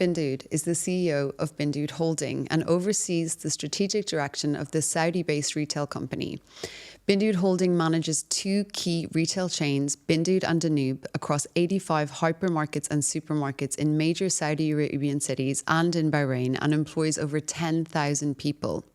BinDawood is the CEO of BinDawood Holding and oversees the strategic direction of the Saudi-based retail company. BinDawood Holding manages two key retail chains, BinDawood and Danube, across 85 hypermarkets and supermarkets in major Saudi Arabian cities and in Bahrain, and employs over 10,000 people.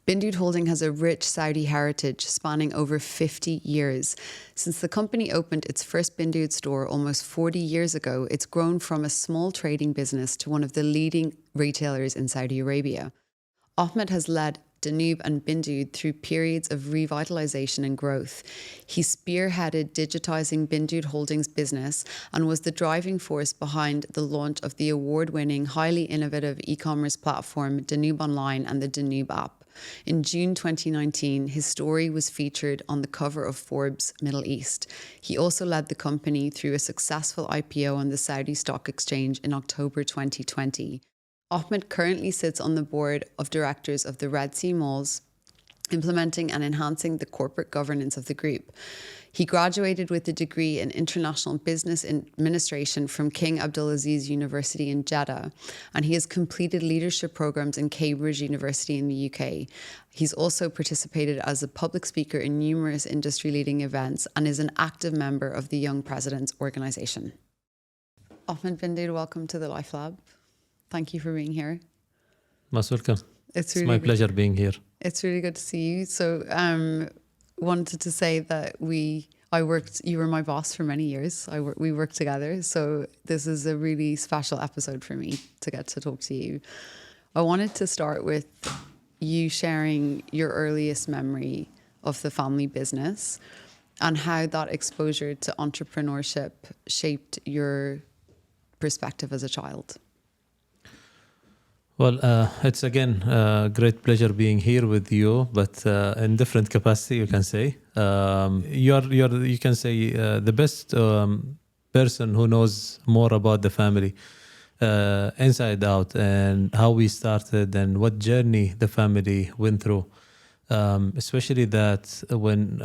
BinDawood Holding has a rich Saudi heritage spanning over 50 years. Since the company opened its first BinDawood store almost 40 years ago, it's grown from a small trading business to one of the leading retailers in Saudi Arabia. Ahmad has led Danube and BinDawood through periods of revitalization and growth. He spearheaded digitizing BinDawood Holding's business and was the driving force behind the launch of the award-winning, highly innovative e-commerce platform Danube Online and the Danube App. In June 2019, his story was featured on the cover of Forbes Middle East. He also led the company through a successful IPO on the Saudi Stock Exchange in October 2020. Ahmad currently sits on the board of directors of the Red Sea Malls, implementing and enhancing the corporate governance of the group. He graduated with a degree in International Business Administration from King Abdulaziz University in Jeddah, and he has completed leadership programs in Cambridge University in the UK. He's also participated as a public speaker in numerous industry-leading events and is an active member of the Young Presidents Organisation. Ahmad BinDawood, welcome to the LifeLab. Thank you for being here. Most welcome. It's my pleasure being here. It's really good to see you. So, wanted to say that you were my boss for many years. We worked together. So this is a really special episode for me to get to talk to you. I wanted to start with you sharing your earliest memory of the family business and how that exposure to entrepreneurship shaped your perspective as a child. Well, it's again a great pleasure being here with you, but in different capacity, you can say. You can say the best person who knows more about the family inside out and how we started and what journey the family went through. Especially that when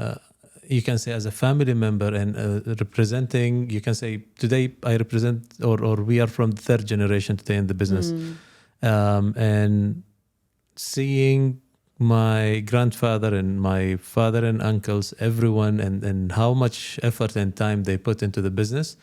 you can say as a family member and representing, you can say today I represent or we are from the third generation today in the business. And seeing my grandfather and my father and uncles, everyone, and how much effort and time they put into the business,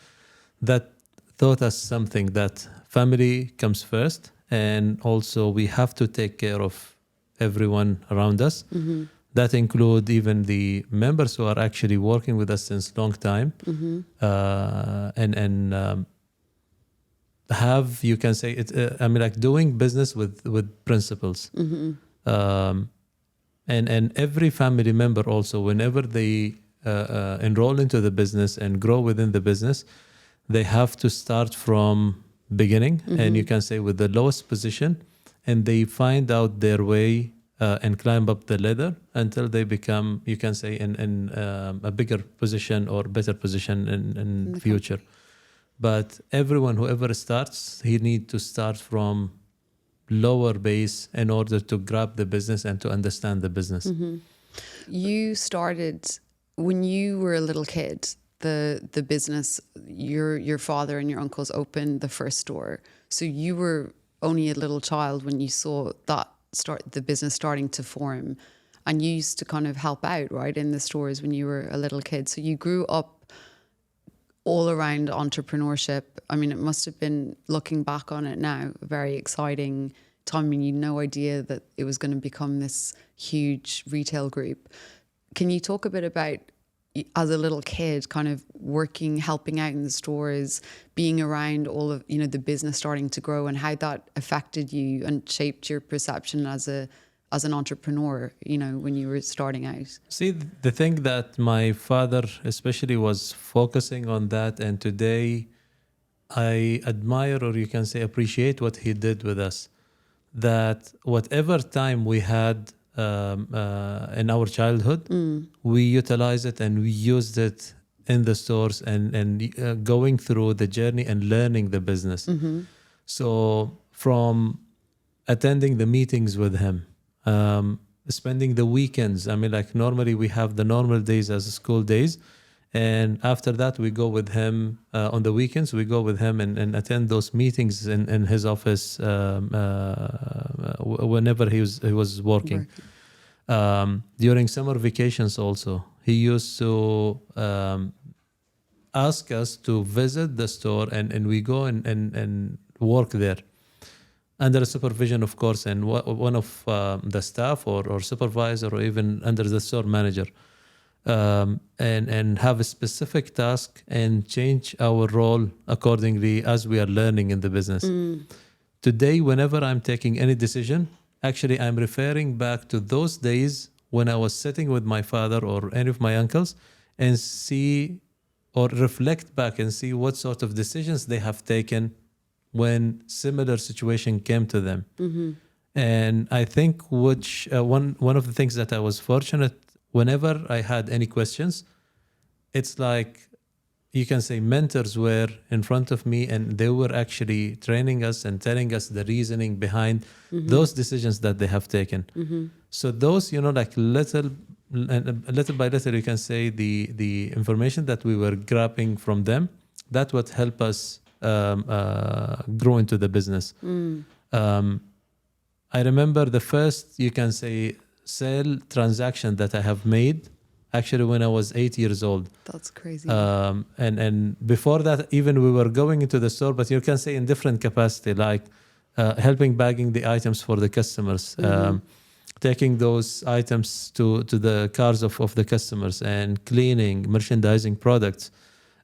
that taught us something, that family comes first, and also we have to take care of everyone around us. Mm-hmm. That include even the members who are actually working with us since long time, and have, you can say it, like doing business with principles. And every family member also, whenever they enroll into the business and grow within the business, they have to start from beginning, and you can say with the lowest position, and they find out their way and climb up the ladder until they become, you can say, in a bigger position or better position in the future. But everyone, whoever starts, he need to start from lower base in order to grab the business and to understand the business. Mm-hmm. You started when you were a little kid. The business, your father and your uncles opened the first store. So you were only a little child when you saw that the business starting to form, and you used to kind of help out, right, in the stores when you were a little kid. So you grew up all around entrepreneurship. I mean, it must have been, looking back on it now, a very exciting time. I mean, you had no idea that it was going to become this huge retail group. Can you talk a bit about, as a little kid, kind of working, helping out in the stores, being around all of, the business starting to grow, and how that affected you and shaped your perception as an entrepreneur, when you were starting out? See, the thing that my father especially was focusing on that, and today I admire, or you can say appreciate, what he did with us. That whatever time we had in our childhood, we utilized it and we used it in the stores and going through the journey and learning the business. Mm-hmm. So from attending the meetings with him, spending the weekends. I mean, like normally we have the normal days as school days, And after that, we go with him on the weekends. We go with him and attend those meetings in his office whenever he was working. During summer vacations also, he used to ask us to visit the store and we go and work there under supervision, of course, and one of the staff or supervisor or even under the store manager, and have a specific task and change our role accordingly as we are learning in the business. Today, whenever I'm taking any decision, actually I'm referring back to those days when I was sitting with my father or any of my uncles and see or reflect back and see what sort of decisions they have taken when similar situation came to them. And I think one of the things that I was fortunate, whenever I had any questions, it's like you can say mentors were in front of me and they were actually training us and telling us the reasoning behind those decisions that they have taken. So those, like little by little, you can say the information that we were grabbing from them, that would help us grow into the business. I remember the first, you can say, sale transaction that I have made actually when I was 8 years old. That's crazy. And before that, even we were going into the store, but you can say in different capacity, like helping bagging the items for the customers, taking those items to the cars of the customers and cleaning, merchandising products.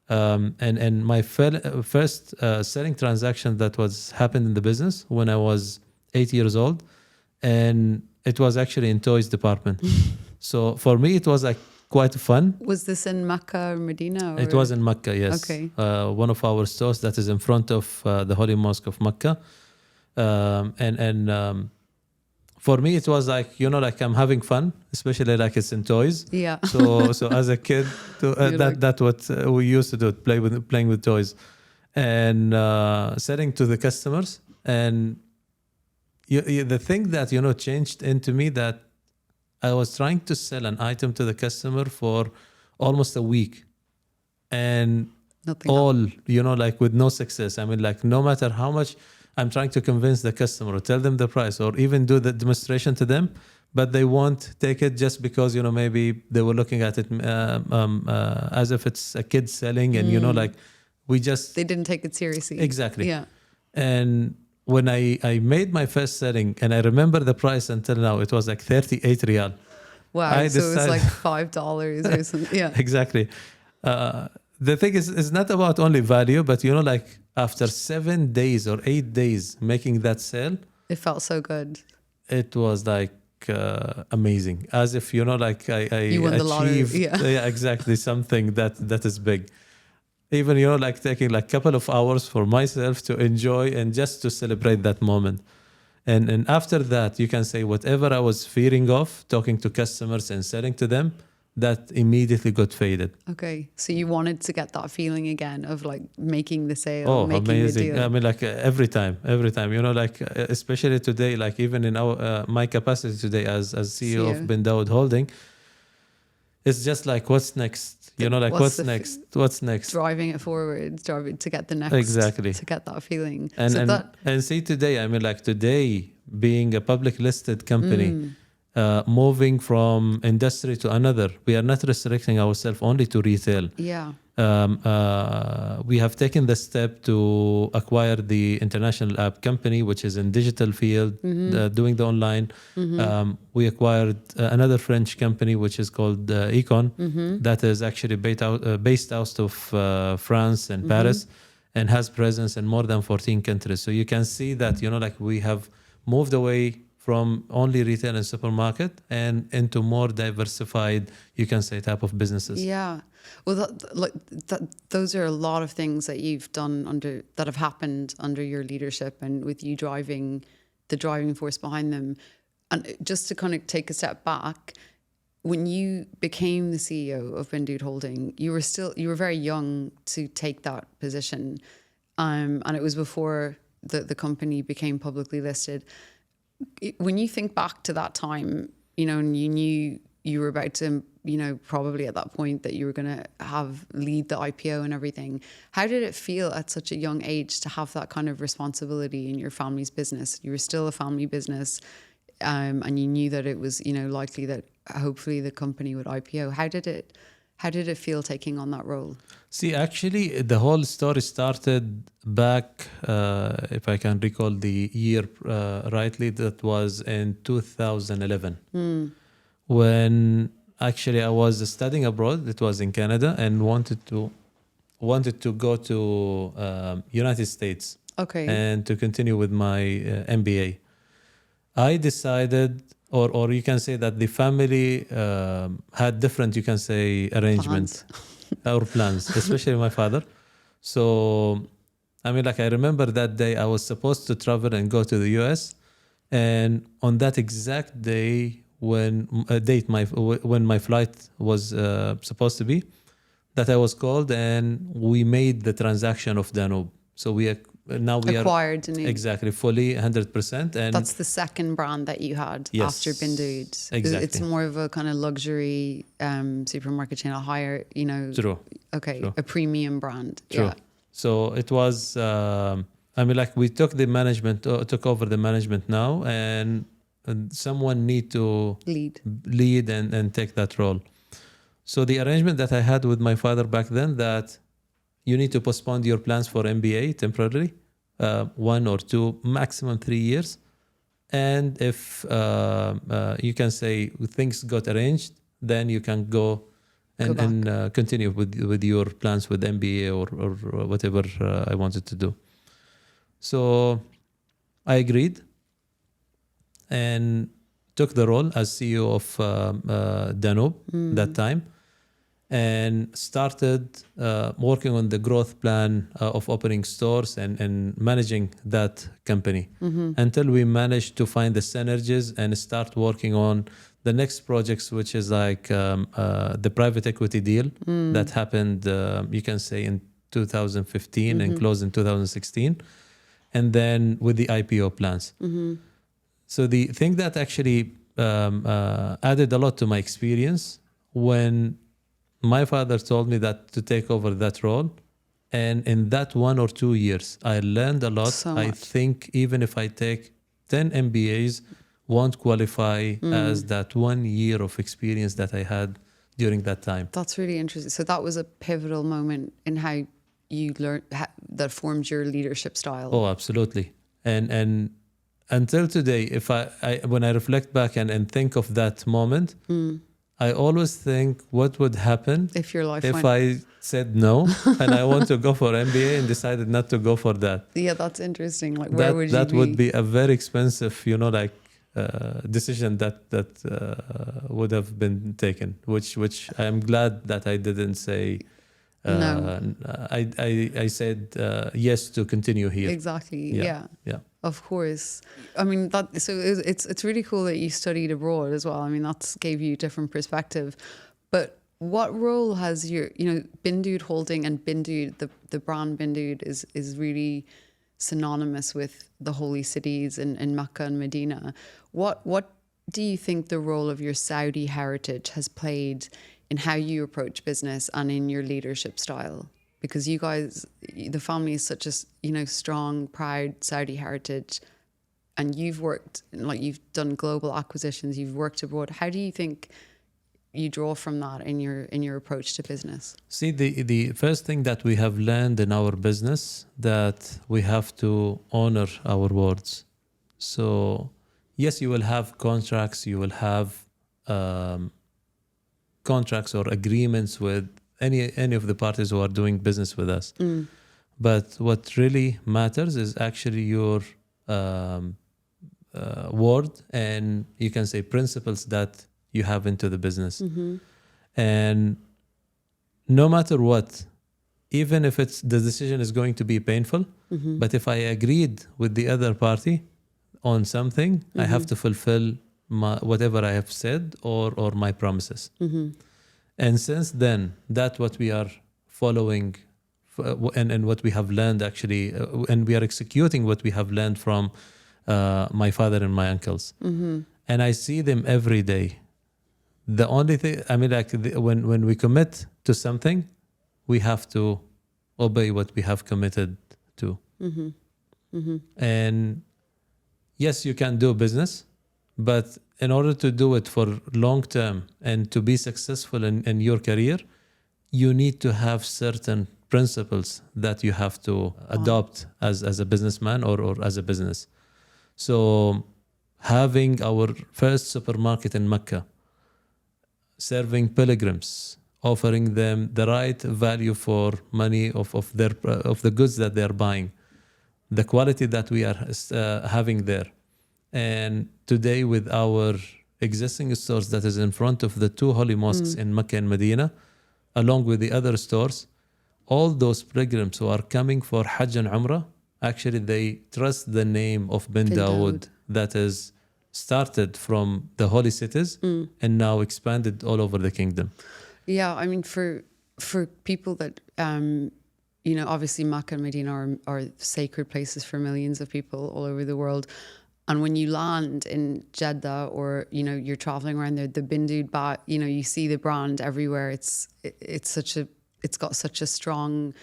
And my first selling transaction that was happened in the business when I was 8 years old, and it was actually in toys department. So for me, it was like quite fun. Was this in Mecca or Medina? Or? It was in Mecca, yes. Okay. One of our stores that is in front of the Holy Mosque of Mecca. For me, it was like, like I'm having fun, especially like it's in toys. Yeah. So as a kid, that's what we used to do, playing with toys and selling to the customers. And the thing that, changed into me, that I was trying to sell an item to the customer for almost a week. And Nothing like with no success. I mean, like no matter how much I'm trying to convince the customer or tell them the price or even do the demonstration to them, but they won't take it just because, maybe they were looking at it as if it's a kid selling and, like they didn't take it seriously. Exactly. Yeah. And when I made my first selling, and I remember the price until now, it was like 38 riyal. Wow. So it was like $5 or something. Yeah. Exactly. The thing is, it's not about only value, but like after 7 days or 8 days making that sale, it felt so good. It was like amazing, as if like I won the lottery. achieved, yeah, exactly, something that is big. Even like taking like couple of hours for myself to enjoy and just to celebrate that moment. And after that, you can say whatever I was fearing of talking to customers and selling to them, that immediately got faded. Okay, so you wanted to get that feeling again of like making the sale, making amazing. the deal. I mean, like every time, like especially today, like even in our my capacity today as CEO of BinDawood Holding, it's just like what's next. Like what's next? What's next? Driving it forward, driving to get the next. Exactly. To get that feeling. And see today, I mean, like today being a public listed company. Moving from industry to another, we are not restricting ourselves only to retail. Yeah. We have taken the step to acquire the international app company, which is in digital field, doing the online. We acquired another French company, which is called Econ, that is actually based out of France and Paris, and has presence in more than 14 countries. So you can see that, like we have moved away from only retail and supermarket and into more diversified, you can say, type of businesses. Yeah. Well, those are a lot of things that you've done that have happened under your leadership and with you driving the driving force behind them. And just to kind of take a step back, when you became the CEO of BinDawood Holding, you were very young to take that position. And it was before the company became publicly listed. When you think back to that time, and you knew you were about to, probably at that point that you were going to lead the IPO and everything. How did it feel at such a young age to have that kind of responsibility in your family's business? You were still a family business, and you knew that it was, likely that hopefully the company would IPO. How did it feel taking on that role? See, actually, the whole story started back, if I can recall the year rightly, that was in 2011. When actually I was studying abroad. It was in Canada, and wanted to go to United States. Okay. And to continue with my MBA. I decided, or you can say that the family had different, you can say, arrangements or plans, especially my father. So, I remember that day I was supposed to travel and go to the US, and on that exact day when my flight was supposed to be, that I was called and we made the transaction of Danube. So we acquired Danube. Exactly, fully 100%. And that's the second brand that you had after BinDawood. Exactly. It's more of a kind of luxury supermarket chain, a higher, True. Okay, True. A premium brand. True. Yeah. So it was, we took over the management now, and someone need to lead and take that role. So the arrangement that I had with my father back then, that you need to postpone your plans for MBA temporarily, 1 or 2, maximum 3 years. And if you can say things got arranged, then you can go and continue with your plans with MBA or whatever I wanted to do. So I agreed and took the role as CEO of Danube that time, and started working on the growth plan of opening stores and managing that company until we managed to find the synergies and start working on the next projects, which is like the private equity deal that happened, you can say, in 2015 and closed in 2016, and then with the IPO plans. So the thing that actually added a lot to my experience, when my father told me that to take over that role, and in that 1 or 2 years, I learned a lot. So much. I think even if I take 10 MBAs, won't qualify as that 1 year of experience that I had during that time. That's really interesting. So that was a pivotal moment in how you learned, that formed your leadership style. Oh, absolutely. And until today, if I when I reflect back and think of that moment, I always think what would happen if your life if I said no and I want to go for MBA and decided not to go for that. Yeah, that's interesting. Like, where would you be? That would be a very expensive, decision that would have been taken, which I am glad that I didn't say no. I said yes to continue here. Exactly. Yeah. Of course. I mean, it's really cool that you studied abroad as well. I mean, that's gave you a different perspective. But what role has your, BinDawood Holding and BinDawood, the brand BinDawood is really synonymous with the holy cities in Mecca and Medina. What do you think the role of your Saudi heritage has played in how you approach business and in your leadership style? Because you guys, the family is such a, strong, proud Saudi heritage, and you've done global acquisitions, you've worked abroad. How do you think you draw from that in your approach to business? See, the first thing that we have learned in our business, that we have to honor our words. So yes, you will have contracts, you will have contracts or agreements with any of the parties who are doing business with us. But what really matters is actually your word, and you can say principles that you have into the business. And no matter what, even if the decision is going to be painful, but if I agreed with the other party on something, I have to fulfill whatever I have said or my promises. And since then, that's what we are following and what we have learned actually, and we are executing what we have learned from my father and my uncles. And I see them every day. The only thing, I mean, like when we commit to something, we have to obey what we have committed to. And yes, you can do business, but in order to do it for long term and to be successful in your career, you need to have certain principles that you have to adopt as a businessman or as a business. So having our first supermarket in Mecca, serving pilgrims, offering them the right value for money of the goods that they're buying, the quality that we are having there. And today with our existing stores that is in front of the two holy mosques in Mecca and Medina, along with the other stores, all those pilgrims who are coming for Hajj and Umrah, actually they trust the name of BinDawood that is started from the holy cities and now expanded all over the kingdom. Yeah, I mean, for people that, obviously Makkah and Medina are sacred places for millions of people all over the world. And when you land in Jeddah or, you're traveling around there, the BinDawood, you see the brand everywhere. It's got such a strong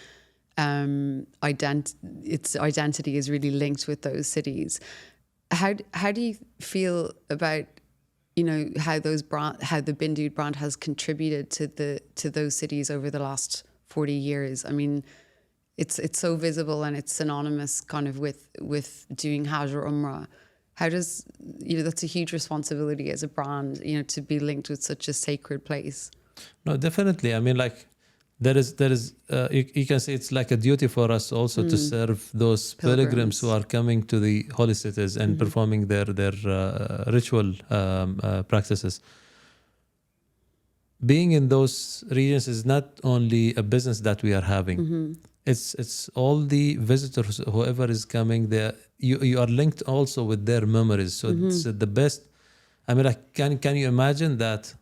its identity is really linked with those cities. How do you feel about how the BinDawood brand has contributed to those cities over the last 40 years? I mean, it's so visible and it's synonymous kind of with doing Hajj or Umrah. How does that's a huge responsibility as a brand, to be linked with such a sacred place? No, definitely. I mean, like there is you can say it's like a duty for us also to serve those pilgrims who are coming to the holy cities and performing their ritual practices. Being in those regions is not only a business that we are having. It's all the visitors, whoever is coming there. You are linked also with their memories. So it's the best. I mean, like, can you imagine that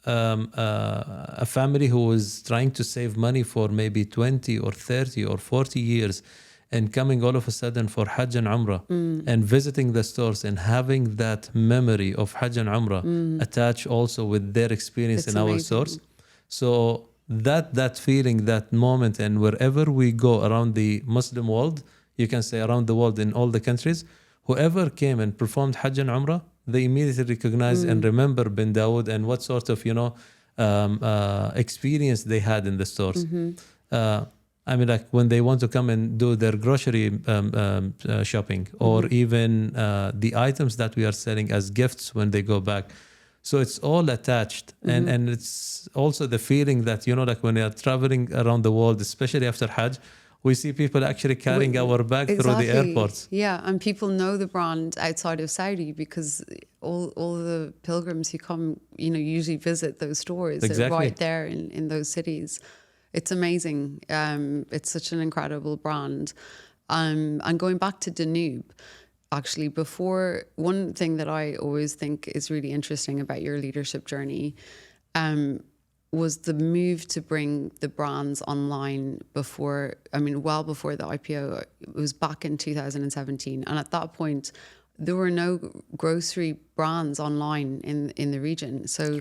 a family who was trying to save money for maybe 20 or 30 or 40 years and coming all of a sudden for Hajj and Umrah and visiting the stores and having that memory of Hajj and Umrah attached also with their experience in our stores. So that feeling, that moment, and wherever we go around the Muslim world, you can say around the world in all the countries, whoever came and performed Hajj and Umrah, they immediately recognize and remember BinDawood and what sort of experience they had in the stores. I mean, like when they want to come and do their grocery shopping, or even the items that we are selling as gifts when they go back. So it's all attached, and it's also the feeling that like when you are traveling around the world, especially after Hajj, we see people actually carrying our bag through the airports. Yeah, and people know the brand outside of Saudi because all the pilgrims who come, usually visit those stores right there in those cities. It's amazing. It's such an incredible brand. And going back to Danube, actually, before, one thing that I always think is really interesting about your leadership journey was the move to bring the brands online well before the IPO. It was back in 2017. And at that point, there were no grocery brands online in the region. So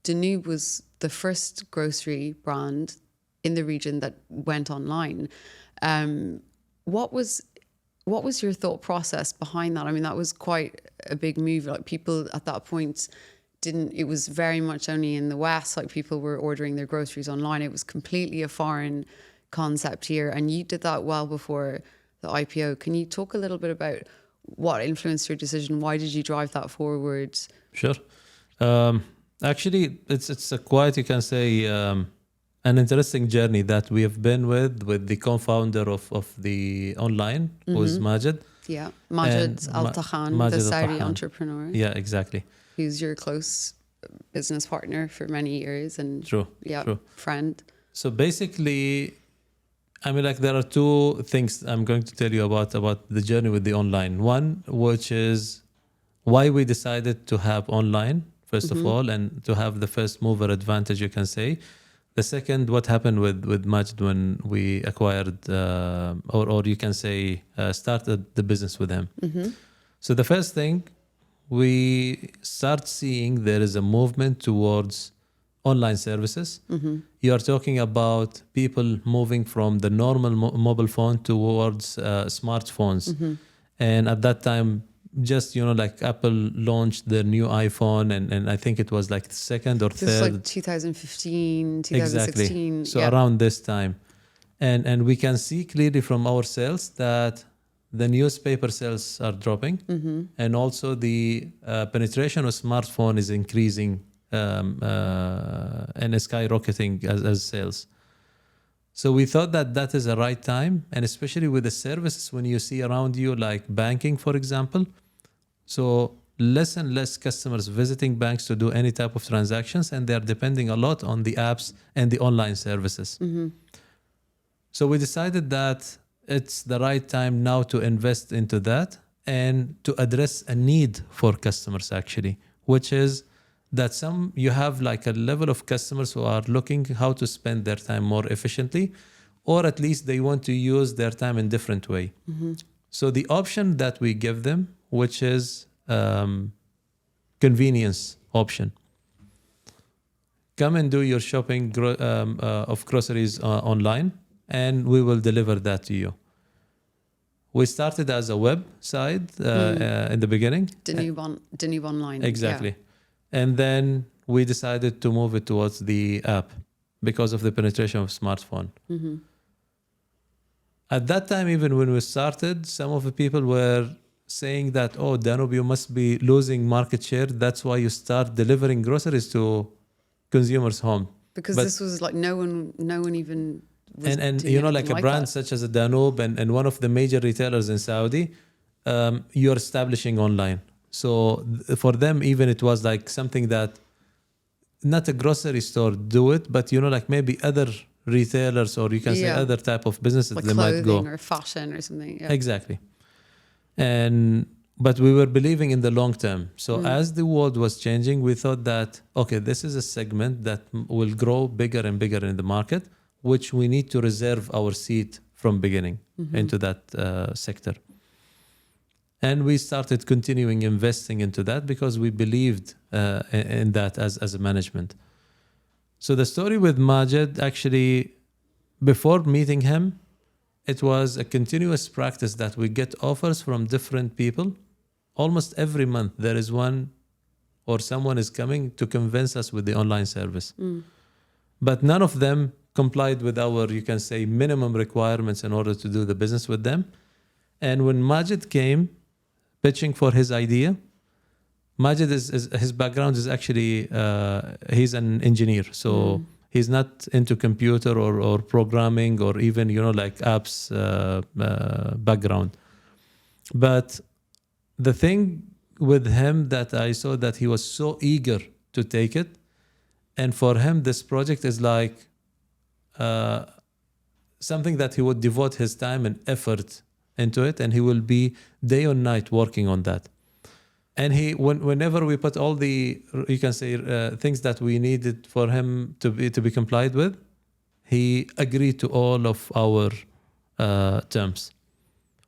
Danube was the first grocery brand in the region that went online. What was your thought process behind that? I mean, that was quite a big move. Like, people at that point it was very much only in the West, like people were ordering their groceries online. It was completely a foreign concept here. And you did that well before the IPO. Can you talk a little bit about what influenced your decision? Why did you drive that forward? Sure. Actually, it's a quite, you can say, an interesting journey that we have been with the co-founder of the online, who is Majid. Yeah, Majid Al-Takhan, the Saudi entrepreneur. Yeah, exactly. Who's your close business partner for many years and true. friend. So basically, I mean, like, there are two things I'm going to tell you about the journey with the online. One, which is why we decided to have online, first of all, and to have the first mover advantage, you can say. The second, what happened with Majid when we acquired, or you can say, started the business with him. So the first thing, we start seeing there is a movement towards online services. You are talking about people moving from the normal mobile phone towards smartphones. And at that time, just, like Apple launched their new iPhone, and I think it was like the second or This was third. like 2015, 2016. Exactly. So around this time. And we can see clearly from our sales that the newspaper sales are dropping. And also the penetration of smartphone is increasing and is skyrocketing as sales. So we thought that is the right time, and especially with the services when you see around you, like banking, for example. So less and less customers visiting banks to do any type of transactions, and they're depending a lot on the apps and the online services. So we decided that it's the right time now to invest into that and to address a need for customers, actually, which is that you have like a level of customers who are looking how to spend their time more efficiently, or at least they want to use their time in different way. So the option that we give them, which is convenience option. Come and do your shopping of groceries online, and we will deliver that to you. We started as a website in the beginning. Danube Online. Exactly. Yeah. And then we decided to move it towards the app because of the penetration of smartphone. At that time, even when we started, some of the people were saying that, oh, Danube, you must be losing market share. That's why you start delivering groceries to consumers' home. Because this was like no one even was and doing like a brand that. such as a Danube and one of the major retailers in Saudi, you're establishing online. So for them, even it was like something that not a grocery store do it, but like maybe other retailers, or you can say other type of businesses, like they might go. Clothing or fashion or something. Yeah. Exactly. But we were believing in the long term. So as the world was changing, we thought that, okay, this is a segment that will grow bigger and bigger in the market, which we need to reserve our seat from beginning into that sector. And we started continuing investing into that because we believed in that as a management. So the story with Majid, actually, before meeting him, it was a continuous practice that we get offers from different people. Almost every month, there is one or someone is coming to convince us with the online service. But none of them complied with our, you can say, minimum requirements in order to do the business with them. And when Majid came, pitching for his idea, Majid is his background is actually he's an engineer, so he's not into computer or programming or even like apps background. But the thing with him that I saw that he was so eager to take it, and for him this project is like something that he would devote his time and effort into it, and he will be day or night working on that. And whenever we put all the, you can say, things that we needed for him to be complied with, he agreed to all of our terms,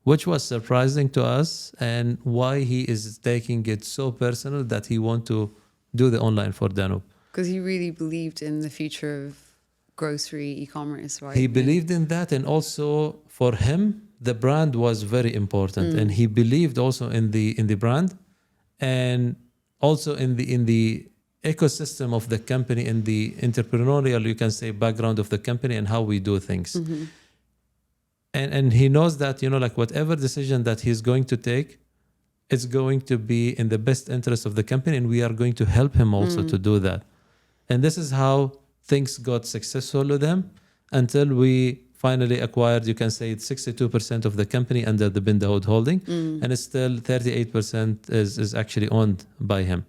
which was surprising to us, and why he is taking it so personal that he want to do the online for Danube. Because he really believed in the future of grocery e-commerce, right? He believed in that, and also for him, the brand was very important, and he believed also in the brand, and also in the ecosystem of the company, in the entrepreneurial, you can say, background of the company and how we do things. And he knows that like whatever decision that he's going to take, it's going to be in the best interest of the company, and we are going to help him also to do that. And this is how things got successful with him until we finally acquired, you can say, 62% of the company under the BinDawood Holding, and it's still 38% is actually owned by him.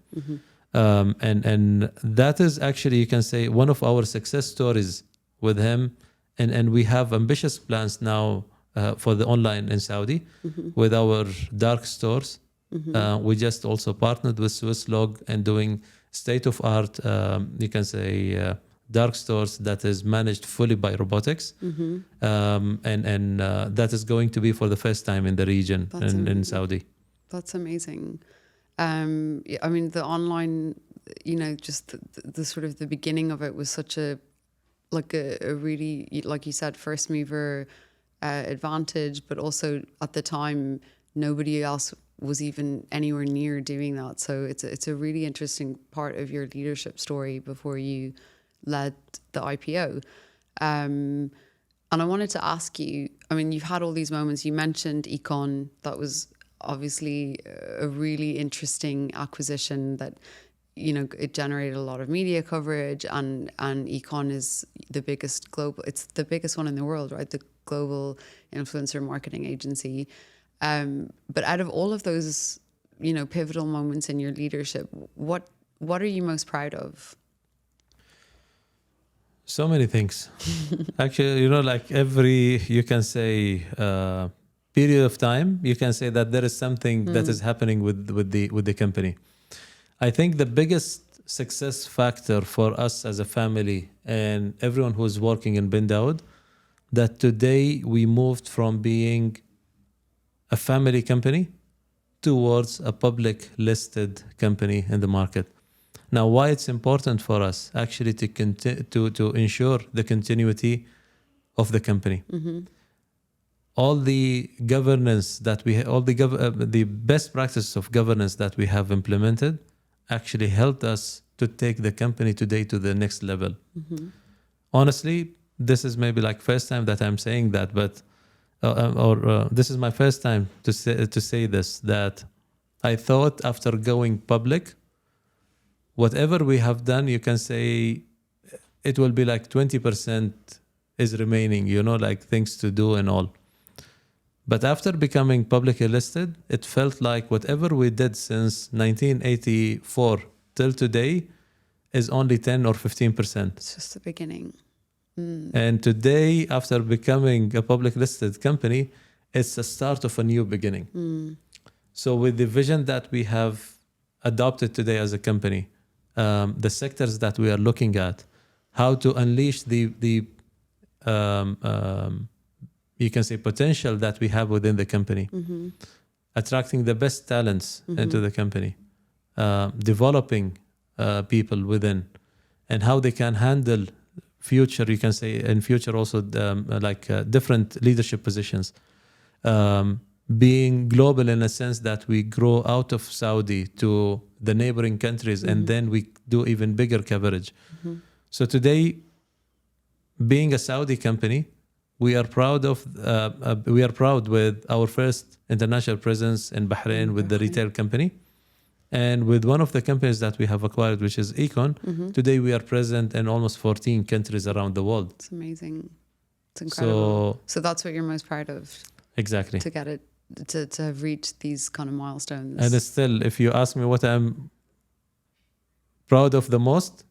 And that is actually, you can say, one of our success stories with him. And we have ambitious plans now for the online in Saudi with our dark stores. We just also partnered with Swisslog and doing state-of-art, you can say, dark stores that is managed fully by robotics. And that is going to be for the first time in the region in Saudi. That's amazing. I mean, the online, just the sort of the beginning of it was such a really, like you said, first mover advantage, but also at the time, nobody else was even anywhere near doing that. So it's a really interesting part of your leadership story before you led the IPO. And I wanted to ask you, I mean, you've had all these moments. You mentioned Econ. That was obviously a really interesting acquisition that, it generated a lot of media coverage, and Econ is the biggest it's the biggest one in the world, right? The global influencer marketing agency. But out of all of those, pivotal moments in your leadership, what are you most proud of? So many things. Actually, like you can say, period of time, you can say that there is something that is happening with the company. I think the biggest success factor for us as a family and everyone who is working in BinDawood, that today we moved from being a family company towards a public listed company in the market. Now, why it's important for us actually to ensure the continuity of the company. All the governance that the best practices of governance that we have implemented actually helped us to take the company today to the next level. Honestly, this is maybe like first time that I'm saying that, but this is my first time to say this, that I thought after going public, whatever we have done, you can say it will be like 20% is remaining, like things to do and all. But after becoming publicly listed, it felt like whatever we did since 1984 till today is only 10 or 15%. It's just the beginning. And today, after becoming a public listed company, it's the start of a new beginning. So with the vision that we have adopted today as a company, the sectors that we are looking at, how to unleash the you can say potential that we have within the company, attracting the best talents into the company, developing people within, and how they can handle future, you can say in future also different leadership positions, being global in a sense that we grow out of Saudi to the neighboring countries, and then we do even bigger coverage. So today, being a Saudi company, we are proud with our first international presence in Bahrain with the retail company, and with one of the companies that we have acquired, which is Econ. Today we are present in almost 14 countries around the world. It's amazing. It's incredible. So that's what you're most proud of. Exactly. To get it, to have reached these kind of milestones. And it's still, if you ask me what I'm proud of the most,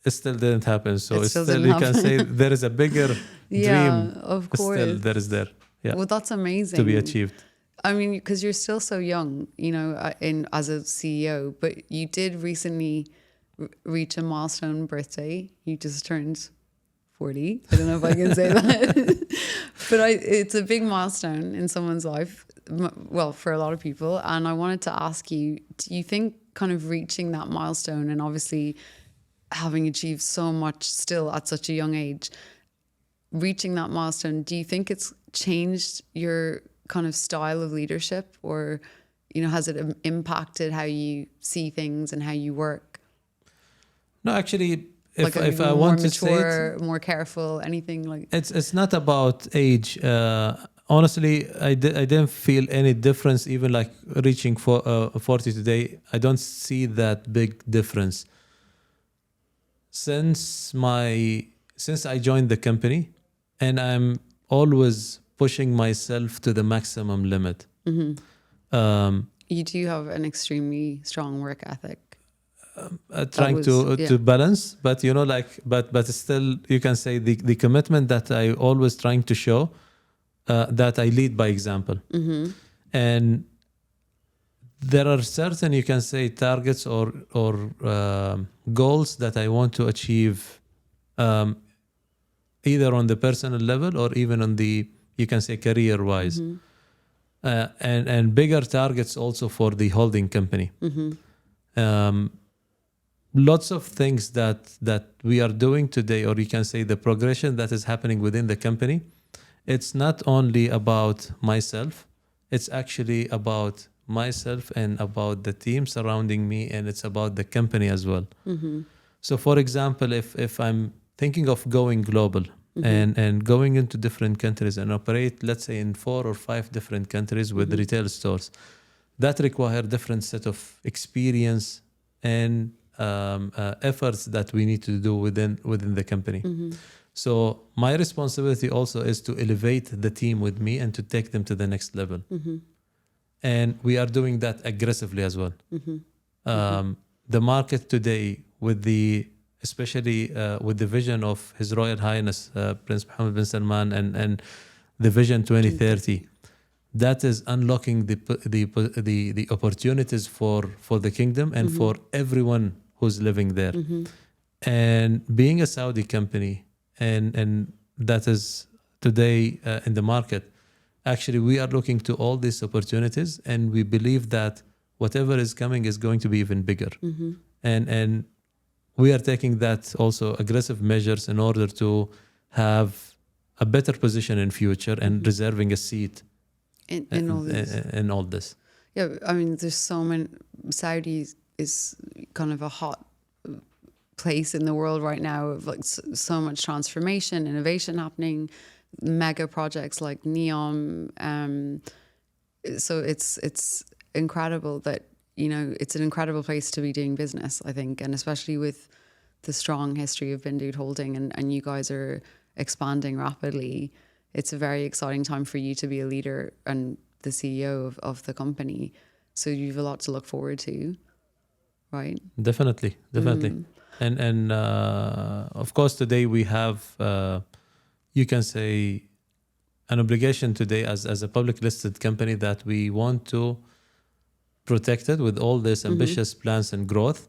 it still didn't happen. So it's still you can say there is a bigger dream. Of course. Still there is there. Yeah. Well, that's amazing. To be achieved. I mean, because you're still so young, as a CEO, but you did recently reach a milestone birthday. You just turned 40. I don't know if I can say that. But it's a big milestone in someone's life, well, for a lot of people. And I wanted to ask you, do you think kind of reaching that milestone and obviously having achieved so much still at such a young age, reaching that milestone, do you think it's changed your kind of style of leadership, or, has it impacted how you see things and how you work? No, actually, if I want to say it, more careful, anything like it's not about age. Honestly, I didn't feel any difference, even like reaching 40 today. I don't see that big difference. Since I joined the company, and I'm always pushing myself to the maximum limit. You do have an extremely strong work ethic. Trying to balance, but but still, you can say the commitment that I always trying to show, that I lead by example. And there are certain, you can say, targets or goals that I want to achieve, either on the personal level or even on the, you can say, career wise. and bigger targets also for the holding company. Lots of things that we are doing today, or you can say the progression that is happening within the company, it's not only about myself, it's actually about myself and about the team surrounding me, and it's about the company as well. So for example, if I'm thinking of going global and going into different countries and operate, let's say, in 4 or 5 different countries with retail stores, that require different set of experience and efforts that we need to do within the company. So my responsibility also is to elevate the team with me and to take them to the next level. And we are doing that aggressively as well. The market today, especially with the vision of His Royal Highness Prince Mohammed bin Salman and the Vision 2030, that is unlocking the opportunities for the kingdom and for everyone who's living there. And being a Saudi company, and that is today in the market, actually we are looking to all these opportunities, and we believe that whatever is coming is going to be even bigger. And we are taking that also aggressive measures in order to have a better position in future and reserving a seat in all this. Yeah, I mean, there's so many. Saudi is kind of a hot place in the world right now, of like so much transformation, innovation happening, mega projects like NEOM. So it's incredible that, it's an incredible place to be doing business, I think, and especially with the strong history of BinDawood Holding, and you guys are expanding rapidly. It's a very exciting time for you to be a leader and the CEO of the company. So you've a lot to look forward to, right? Definitely. And of course, today we have, you can say, an obligation today as a public listed company that we want to protect it with all these ambitious plans and growth,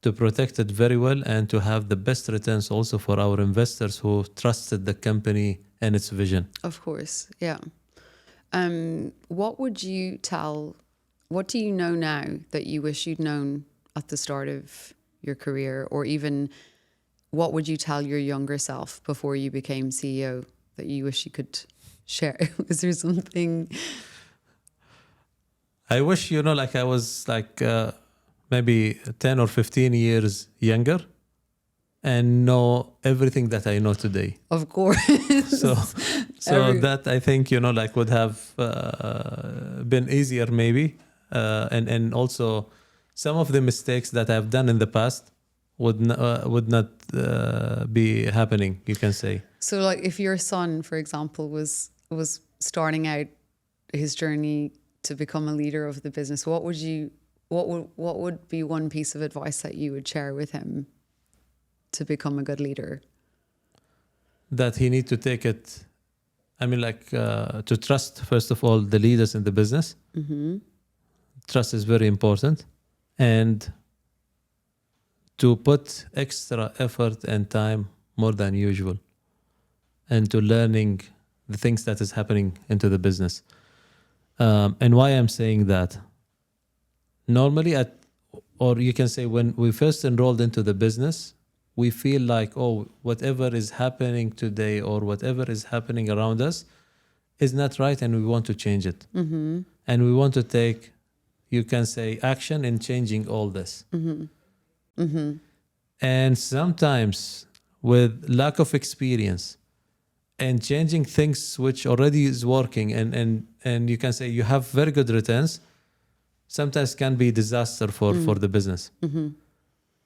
to protect it very well and to have the best returns also for our investors who trusted the company and its vision. Of course, yeah. What do you know now that you wish you'd known at the start of your career, or even what would you tell your younger self before you became CEO that you wish you could share? Is there something? I wish, like I was maybe 10 or 15 years younger and know everything that I know today. Of course. So that I think, would have been easier maybe. And also some of the mistakes that I've done in the past would not be happening, you can say. So like if your son, for example, was starting out his journey to become a leader of the business, what would be one piece of advice that you would share with him to become a good leader? That he need to take it, to trust, first of all, the leaders in the business. Trust is very important. And to put extra effort and time more than usual into learning the things that is happening into the business. And why I'm saying that, normally or you can say when we first enrolled into the business, we feel like, whatever is happening today or whatever is happening around us is not right, and we want to change it. And we want to take, you can say, action in changing all this. And sometimes with lack of experience and changing things which already is working, and you can say you have very good returns, sometimes can be disaster for the business.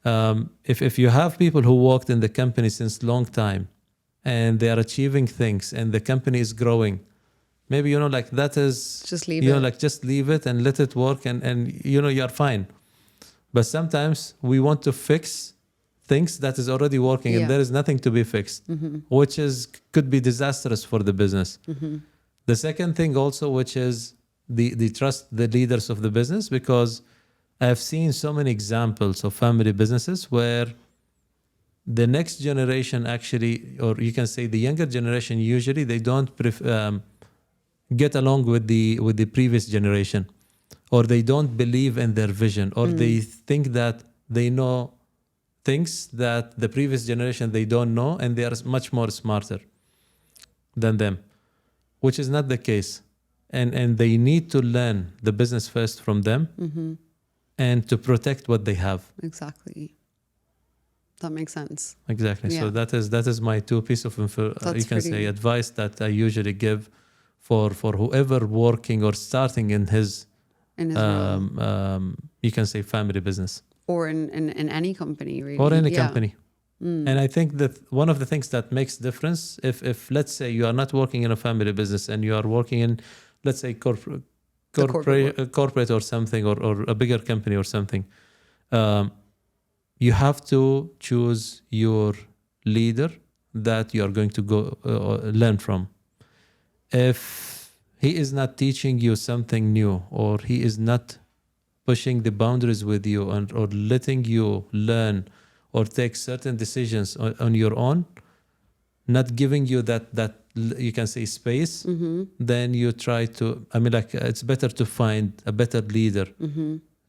If you have people who worked in the company since long time and they are achieving things and the company is growing, maybe, that is just leave it. Just leave it and let it work, and you're fine. But sometimes we want to fix things that is already working, and there is nothing to be fixed, which could be disastrous for the business. The second thing also, which is the trust the leaders of the business, because I have seen so many examples of family businesses where the next generation actually, or you can say the younger generation, usually they don't get along with the previous generation, or they don't believe in their vision, or they think that they know things that the previous generation they don't know, and they are much more smarter than them, which is not the case. And they need to learn the business first from them, and to protect what they have. Exactly. That makes sense. Exactly. Yeah. So that is my two piece of you can say advice that I usually give for whoever working or starting in his role. You can say family business, or in any company, really. or in a company. And I think that one of the things that makes difference, if let's say you are not working in a family business and you are working in, let's say corporate or something, or a bigger company or something, you have to choose your leader that you are going to go learn from. If he is not teaching you something new, or he is not pushing the boundaries with you, or letting you learn or take certain decisions on your own, not giving you that you can say space, then you try to, it's better to find a better leader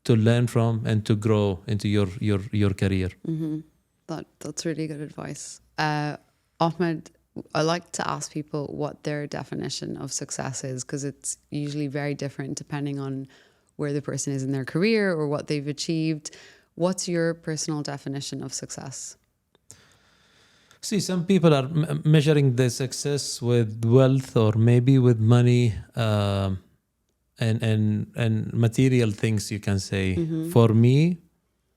to learn from and to grow into your career. That's really good advice. Ahmad, I like to ask people what their definition of success is, because it's usually very different depending on where the person is in their career or what they've achieved. What's your personal definition of success? See, some people are measuring the success with wealth, or maybe with money, and material things, you can say. For me,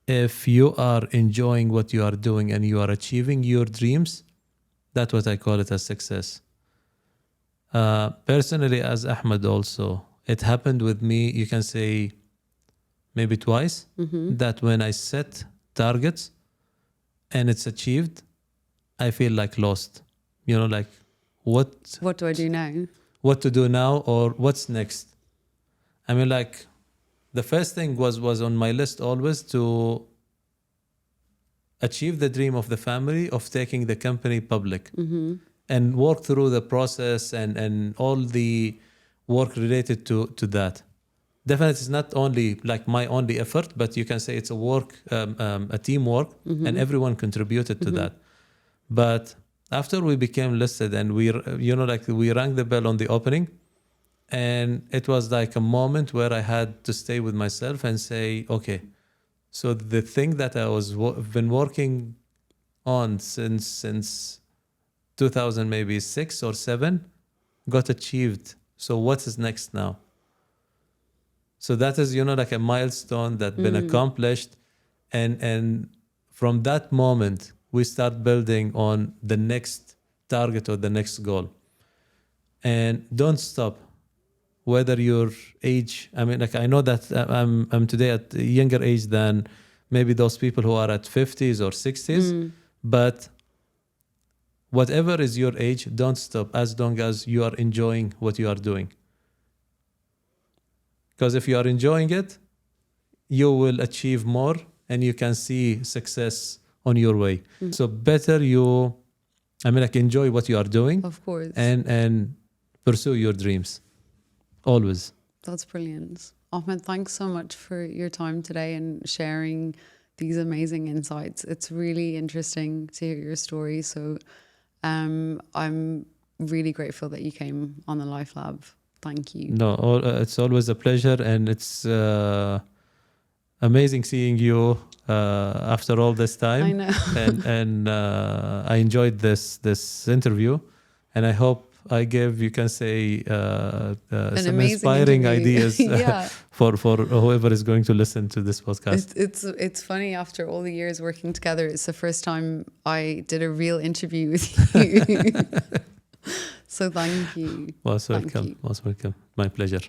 if you are enjoying what you are doing and you are achieving your dreams, that's what I call it as success. Personally, as Ahmad also, it happened with me, you can say, maybe twice, that when I set targets and it's achieved, I feel like lost. Like what do I do now? What to do now, or what's next? The first thing was on my list always to achieve the dream of the family of taking the company public, and work through the process and all the work related to that. Definitely, it's not only like my only effort, but you can say it's a work, a teamwork, and everyone contributed to that. But after we became listed and we rang the bell on the opening, and it was like a moment where I had to stay with myself and say, okay, so the thing that I was been working on since 2000, maybe 6 or 7, got achieved. So what is next now? So that is, like a milestone that been accomplished. And from that moment, we start building on the next target or the next goal. And don't stop. Whether your age, I know that I'm today at a younger age than maybe those people who are at 50s or 60s, but whatever is your age, don't stop as long as you are enjoying what you are doing. Because if you are enjoying it, you will achieve more and you can see success on your way. So better you, enjoy what you are doing. Of course. And pursue your dreams. Always. That's brilliant. Ahmed, thanks so much for your time today and sharing these amazing insights. It's really interesting to hear your story. So I'm really grateful that you came on the LifeLab. Thank you. No, it's always a pleasure, and it's amazing seeing you after all this time. I know. and I enjoyed this interview, and I hope I gave, you can say, some inspiring ideas for whoever is going to listen to this podcast. It's funny, after all the years working together, it's the first time I did a real interview with you. So thank you. Most welcome. You. Most welcome. My pleasure.